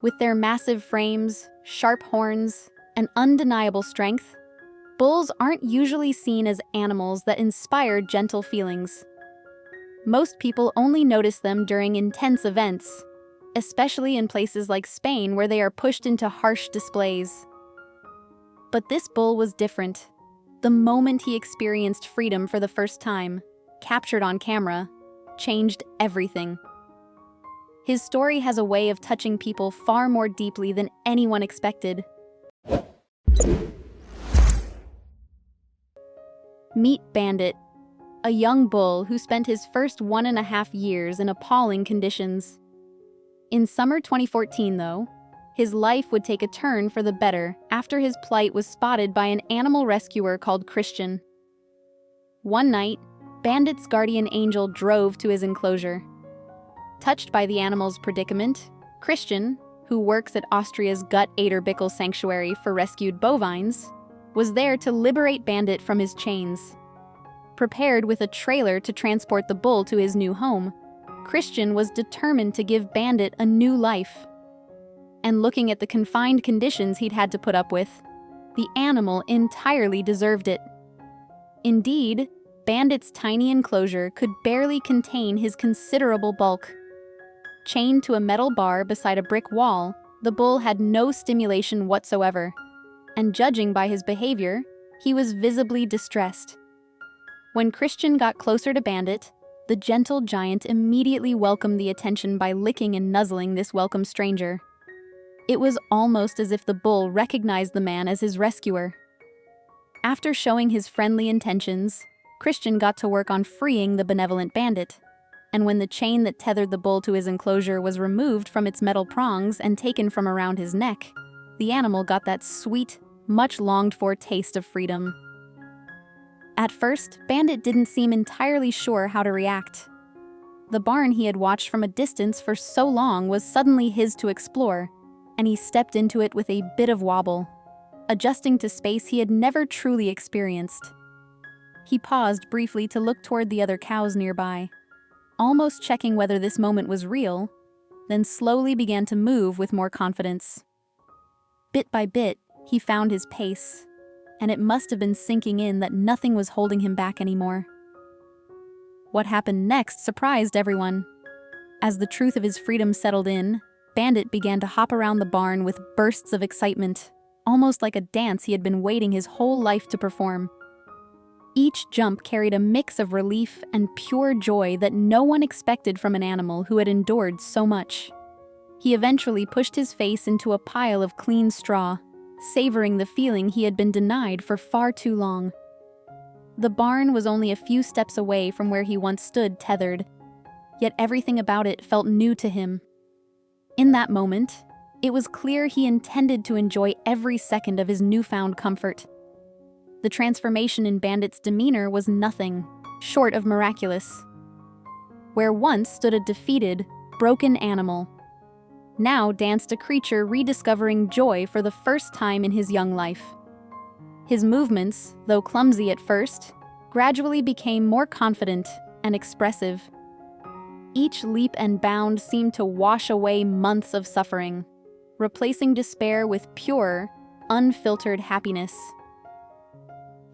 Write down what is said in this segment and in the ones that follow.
With their massive frames, sharp horns, and undeniable strength, bulls aren't usually seen as animals that inspire gentle feelings. Most people only notice them during intense events, especially in places like Spain where they are pushed into harsh displays. But this bull was different. The moment he experienced freedom for the first time, captured on camera, changed everything. His story has a way of touching people far more deeply than anyone expected. Meet Bandit, a young bull who spent his first 1.5 years in appalling conditions. In summer 2014, though, his life would take a turn for the better after his plight was spotted by an animal rescuer called Christian. One night, Bandit's guardian angel drove to his enclosure. Touched by the animal's predicament, Christian, who works at Austria's Gut Aiderbichl sanctuary for rescued bovines, was there to liberate Bandit from his chains. Prepared with a trailer to transport the bull to his new home, Christian was determined to give Bandit a new life. And looking at the confined conditions he'd had to put up with, the animal entirely deserved it. Indeed, Bandit's tiny enclosure could barely contain his considerable bulk. Chained to a metal bar beside a brick wall, the bull had no stimulation whatsoever, and judging by his behavior, he was visibly distressed. When Christian got closer to Bandit, the gentle giant immediately welcomed the attention by licking and nuzzling this welcome stranger. It was almost as if the bull recognized the man as his rescuer. After showing his friendly intentions, Christian got to work on freeing the benevolent Bandit. And when the chain that tethered the bull to his enclosure was removed from its metal prongs and taken from around his neck, the animal got that sweet, much longed-for taste of freedom. At first, Bandit didn't seem entirely sure how to react. The barn he had watched from a distance for so long was suddenly his to explore, and he stepped into it with a bit of wobble, adjusting to space he had never truly experienced. He paused briefly to look toward the other cows nearby, almost checking whether this moment was real, then slowly began to move with more confidence. Bit by bit, he found his pace, and it must have been sinking in that nothing was holding him back anymore. What happened next surprised everyone. As the truth of his freedom settled in, Bandit began to hop around the barn with bursts of excitement, almost like a dance he had been waiting his whole life to perform. Each jump carried a mix of relief and pure joy that no one expected from an animal who had endured so much. He eventually pushed his face into a pile of clean straw, savoring the feeling he had been denied for far too long. The barn was only a few steps away from where he once stood tethered, yet everything about it felt new to him. In that moment, it was clear he intended to enjoy every second of his newfound comfort. The transformation in Bandit's demeanor was nothing short of miraculous. Where once stood a defeated, broken animal, now danced a creature rediscovering joy for the first time in his young life. His movements, though clumsy at first, gradually became more confident and expressive. Each leap and bound seemed to wash away months of suffering, replacing despair with pure, unfiltered happiness.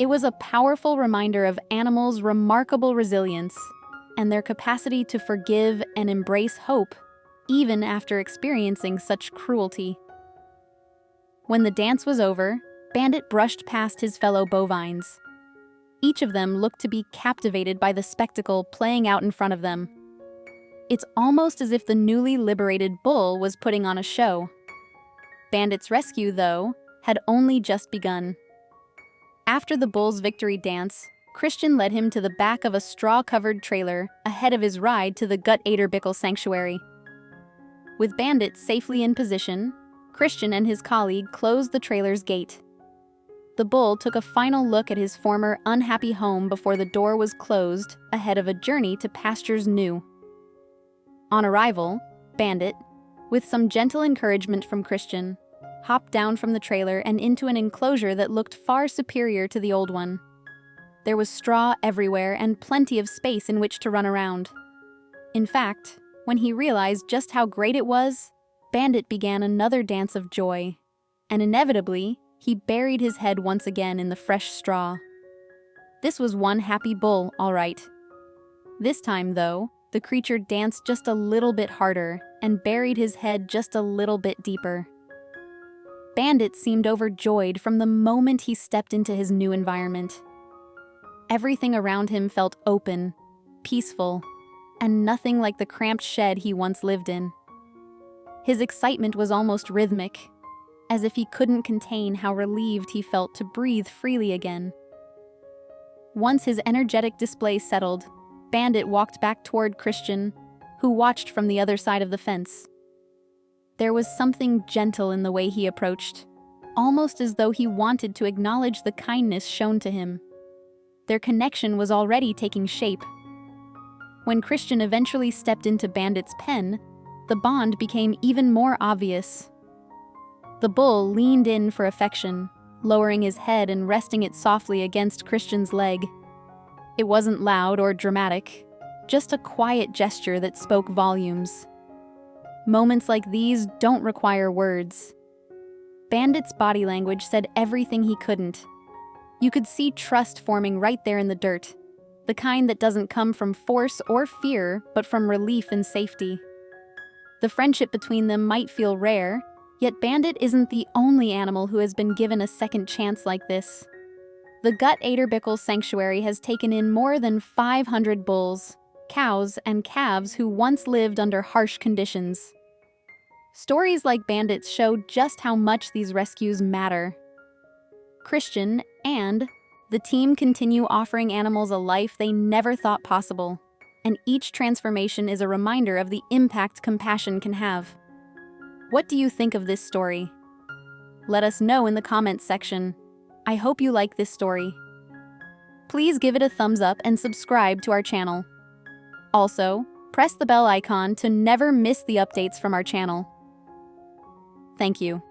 It was a powerful reminder of animals' remarkable resilience and their capacity to forgive and embrace hope, even after experiencing such cruelty. When the dance was over, Bandit brushed past his fellow bovines. Each of them looked to be captivated by the spectacle playing out in front of them. It's almost as if the newly liberated bull was putting on a show. Bandit's rescue, though, had only just begun. After the bull's victory dance, Christian led him to the back of a straw-covered trailer ahead of his ride to the Gut Aiderbichl sanctuary. With Bandit safely in position, Christian and his colleague closed the trailer's gate. The bull took a final look at his former unhappy home before the door was closed ahead of a journey to pastures new. On arrival, Bandit, with some gentle encouragement from Christian, hopped down from the trailer and into an enclosure that looked far superior to the old one. There was straw everywhere and plenty of space in which to run around. In fact, when he realized just how great it was, Bandit began another dance of joy, and inevitably, he buried his head once again in the fresh straw. This was one happy bull, all right. This time, though, the creature danced just a little bit harder and buried his head just a little bit deeper. Bandit seemed overjoyed from the moment he stepped into his new environment. Everything around him felt open, peaceful, and nothing like the cramped shed he once lived in. His excitement was almost rhythmic, as if he couldn't contain how relieved he felt to breathe freely again. Once his energetic display settled, Bandit walked back toward Christian, who watched from the other side of the fence. There was something gentle in the way he approached, almost as though he wanted to acknowledge the kindness shown to him. Their connection was already taking shape. When Christian eventually stepped into Bandit's pen, the bond became even more obvious. The bull leaned in for affection, lowering his head and resting it softly against Christian's leg. It wasn't loud or dramatic, just a quiet gesture that spoke volumes. Moments like these don't require words. Bandit's body language said everything he couldn't. You could see trust forming right there in the dirt, the kind that doesn't come from force or fear, but from relief and safety. The friendship between them might feel rare, yet Bandit isn't the only animal who has been given a second chance like this. The Gut Aiderbichl sanctuary has taken in more than 500 bulls, cows, and calves who once lived under harsh conditions. Stories like Bandit's show just how much these rescues matter. Christian and the team continue offering animals a life they never thought possible, and each transformation is a reminder of the impact compassion can have. What do you think of this story? Let us know in the comments section. I hope you like this story. Please give it a thumbs up and subscribe to our channel. Also, press the bell icon to never miss the updates from our channel. Thank you.